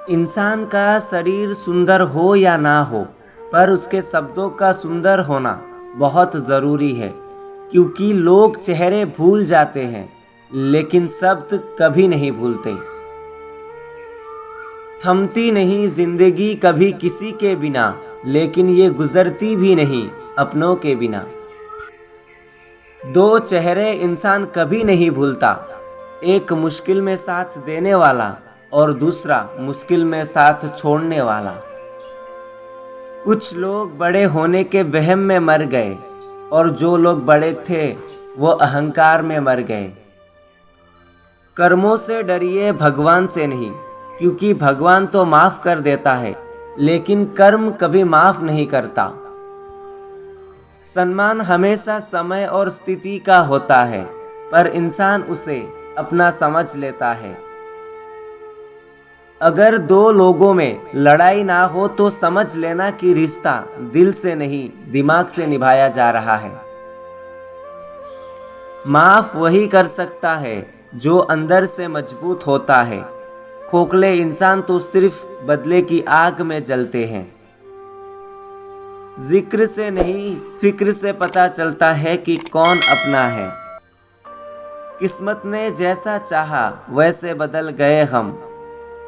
इंसान का शरीर सुंदर हो या ना हो, पर उसके शब्दों का सुंदर होना बहुत ज़रूरी है, क्योंकि लोग चेहरे भूल जाते हैं लेकिन शब्द कभी नहीं भूलते। थमती नहीं जिंदगी कभी किसी के बिना, लेकिन ये गुजरती भी नहीं अपनों के बिना। दो चेहरे इंसान कभी नहीं भूलता, एक मुश्किल में साथ देने वाला और दूसरा मुश्किल में साथ छोड़ने वाला। कुछ लोग बड़े होने के वहम में मर गए और जो लोग बड़े थे वो अहंकार में मर गए। कर्मों से डरिए भगवान से नहीं, क्योंकि भगवान तो माफ कर देता है लेकिन कर्म कभी माफ नहीं करता। सम्मान हमेशा समय और स्थिति का होता है, पर इंसान उसे अपना समझ लेता है। अगर दो लोगों में लड़ाई ना हो तो समझ लेना कि रिश्ता दिल से नहीं दिमाग से निभाया जा रहा है। माफ वही कर सकता है जो अंदर से मजबूत होता है। खोखले इंसान तो सिर्फ बदले की आग में जलते हैं। जिक्र से नहीं फिक्र से पता चलता है कि कौन अपना है। किस्मत ने जैसा चाहा वैसे बदल गए हम,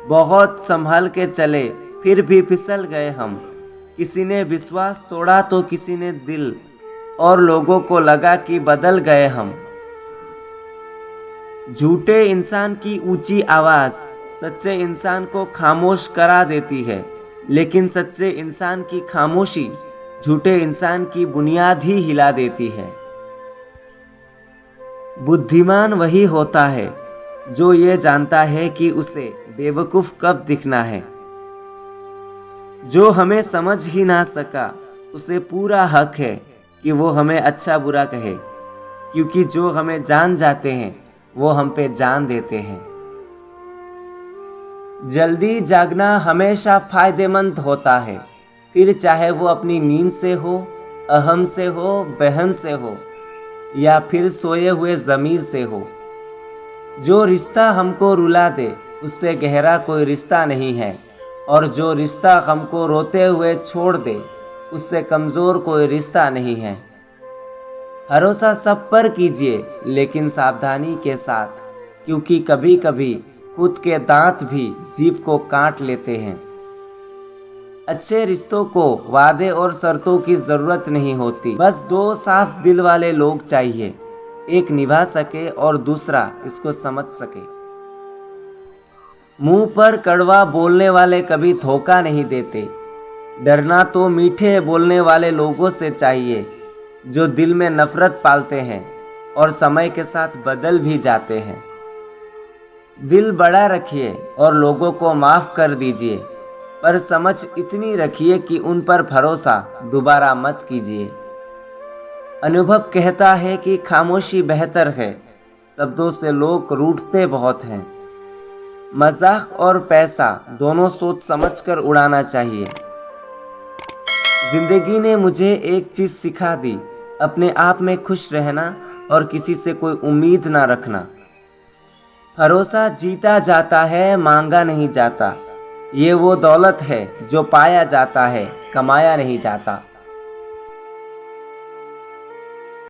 बहुत संभल के चले फिर भी फिसल गए हम। किसी ने विश्वास तोड़ा तो किसी ने दिल, और लोगों को लगा कि बदल गए हम। झूठे इंसान की ऊंची आवाज सच्चे इंसान को खामोश करा देती है, लेकिन सच्चे इंसान की खामोशी झूठे इंसान की बुनियाद ही हिला देती है। बुद्धिमान वही होता है जो ये जानता है कि उसे बेवकूफ कब दिखना है। जो हमें समझ ही ना सका उसे पूरा हक है कि वो हमें अच्छा बुरा कहे, क्योंकि जो हमें जान जाते हैं वो हम पे जान देते हैं। जल्दी जागना हमेशा फायदेमंद होता है, फिर चाहे वो अपनी नींद से हो, अहम से हो, बहम से हो, या फिर सोए हुए ज़मीर से हो। जो रिश्ता हमको रुला दे उससे गहरा कोई रिश्ता नहीं है, और जो रिश्ता हमको रोते हुए छोड़ दे उससे कमज़ोर कोई रिश्ता नहीं है। भरोसा सब पर कीजिए लेकिन सावधानी के साथ, क्योंकि कभी कभी खुद के दांत भी जीभ को काट लेते हैं। अच्छे रिश्तों को वादे और शर्तों की ज़रूरत नहीं होती, बस दो साफ दिल वाले लोग चाहिए, एक निभा सके और दूसरा इसको समझ सके। मुंह पर कड़वा बोलने वाले कभी धोखा नहीं देते। डरना तो मीठे बोलने वाले लोगों से चाहिए जो दिल में नफरत पालते हैं और समय के साथ बदल भी जाते हैं। दिल बड़ा रखिए और लोगों को माफ़ कर दीजिए, पर समझ इतनी रखिए कि उन पर भरोसा दोबारा मत कीजिए। अनुभव कहता है कि खामोशी बेहतर है, शब्दों से लोग रूठते बहुत हैं। मजाक और पैसा दोनों सोच समझकर उड़ाना चाहिए। जिंदगी ने मुझे एक चीज़ सिखा दी, अपने आप में खुश रहना और किसी से कोई उम्मीद ना रखना। भरोसा जीता जाता है, मांगा नहीं जाता। ये वो दौलत है जो पाया जाता है, कमाया नहीं जाता।